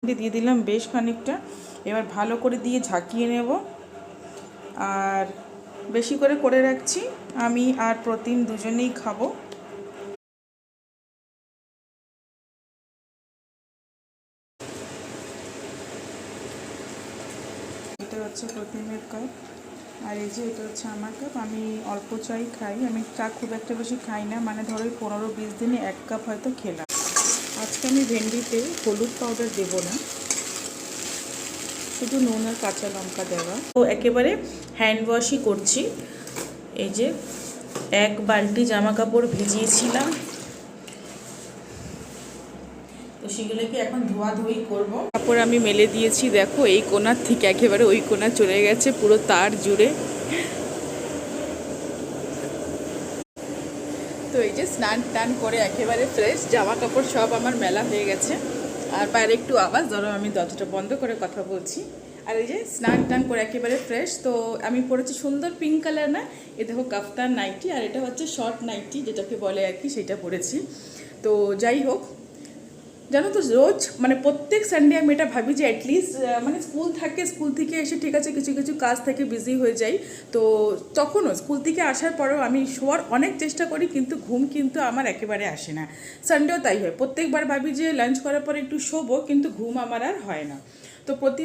দিয়ে দিলাম বেশ খানিকটা। এবার ভালো করে দিয়ে ঝাঁকিয়ে নেব। আর বেশি করে রাখছি, আমি আর প্রতিম দুজনেই খাবো। এটা হচ্ছে প্রতিমের কাপ, আর এই যে এটা হচ্ছে আমার কাপ। আমি অল্প চাই খাই, আমি চা খুব একটা বেশি খাই না, মানে ধরো 15-20 দিনে 1 কাপ হয়তো খেলাম। আজকে আমি ভেন্ডিতে হলুদ পাউডার দেবো না, শুধু নুন আর কাঁচা লঙ্কা দেওয়া। তো একেবারে হ্যান্ড ওয়াশই করছি। এই যে 1 বালতি জামা কাপড় ভিজিয়েছিলাম, তো সেগুলোকে এখন ধোয়াধুয়ি করবো। কাপড় আমি মেলে দিয়েছি, দেখো এই কোণার থেকে একেবারে ওই কোণা চলে গেছে পুরো তার জুড়ে। তো এই যে স্নান টান করে একেবারে ফ্রেশ, জামা কাপড় সব আমার মেলা হয়ে গেছে। আর বাইরে একটু আওয়াজ, ধরো আমি দরজাটা বন্ধ করে কথা বলছি। আর এই যে স্নান টান করে একেবারে ফ্রেশ। তো আমি পরেছি সুন্দর পিঙ্ক কালার, না এ দেখো কাফতান নাইটি, আর এটা হচ্ছে শর্ট নাইটি যেটাকে বলে আর কি, সেটা পরেছি। তো যাই হোক, জানো তো রোজ মানে প্রত্যেক সানডে আমি এটা ভাবি যে অ্যাটলিস্ট মানে স্কুল থাকে, স্কুল থেকে এসে ঠিক আছে কিছু কিছু কাজ থেকে বিজি হয়ে যাই, তো তখনও স্কুল থেকে আসার পরেও আমি শোয়ার অনেক চেষ্টা করি, কিন্তু ঘুম কিন্তু আমার একেবারে আসে না। সানডেও তাই হয়, প্রত্যেকবার ভাবি যে লাঞ্চ করার পরে একটু শোবো, কিন্তু ঘুম আমার আর হয় না। তো প্রতি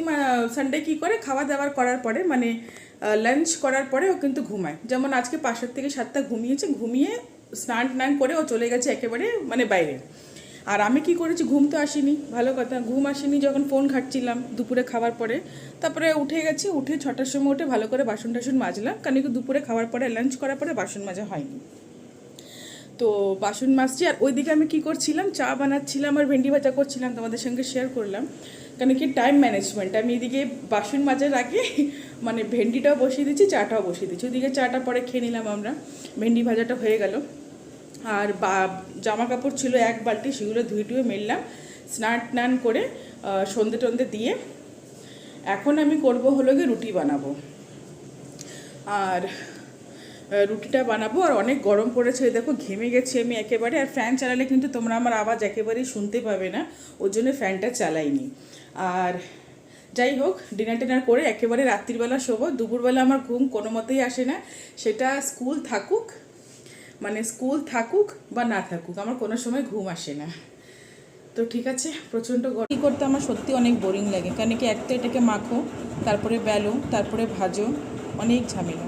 সানডে কী করে, খাওয়া দাওয়া করার পরে মানে লাঞ্চ করার পরে ও কিন্তু ঘুমায়। যেমন আজকে 5টা থেকে 7টা ঘুমিয়েছে, ঘুমিয়ে স্নান টান করে ও চলে গেছে একেবারে মানে বাইরে। আর আমি কি করেছি, ঘুম তো আসেনি, ভালো কথা, ঘুম আসেনি যখন ফোন ঘাটছিলাম দুপুরে খাওয়ার পরে। তারপরে উঠে গেছি, উঠে 6টার সময় উঠে ভালো করে বাসন টাসন মাজলাম, কারণ কি দুপুরে খাওয়ার পরে লাঞ্চ করার পরে বাসন মাজা হয়নি। তো বাসন মাজছি, আর ওইদিকে আমি কি করছিলাম, চা বানাচ্ছিলাম আর ভেন্ডি ভাজা করছিলাম, তোমাদের সঙ্গে শেয়ার করলাম। কারণ কি টাইম ম্যানেজমেন্ট, আমি এদিকে বাসন মাজার আগে মানে ভেন্ডিটাও বসিয়ে দিচ্ছি, চাটাও বসিয়ে দিচ্ছি। ওদিকে চাটা পরে খেয়ে নিলাম আমরা, ভেন্ডি ভাজাটা হয়ে গেল। আর জামা কাপড় ছিল 1 বালতি, সেগুলো ধুয়ে টুয়ে মেললাম, স্নান টান করে সন্ধে টন্ধে দিয়ে এখন আমি করব হলো গিয়ে রুটি বানাবো। আর রুটিটা বানাবো, আর অনেক গরম পড়েছে, দেখো ঘেমে গেছি আমি একেবারে। আর ফ্যান চালালে কিন্তু তোমরা আমার আওয়াজ একেবারেই শুনতে পাবে না, ওর জন্য ফ্যানটা চালাইনি। আর যাই হোক, ডিনার টিনার করে একেবারে রাত্রিবেলা শোবো। দুপুরবেলা আমার ঘুম কোনো মতেই আসে না, সেটা স্কুল থাকুক মানে স্কুল থাকুক বা না থাকুক, আমার কোনো সময় ঘুম আসে না। তো ঠিক আছে, প্রচণ্ড কী করতে আমার সত্যি অনেক বোরিং লাগে, কারণ কি একটা এটাকে মাখো, তারপরে বেলো, তারপরে ভাজো, অনেক ঝামেলা।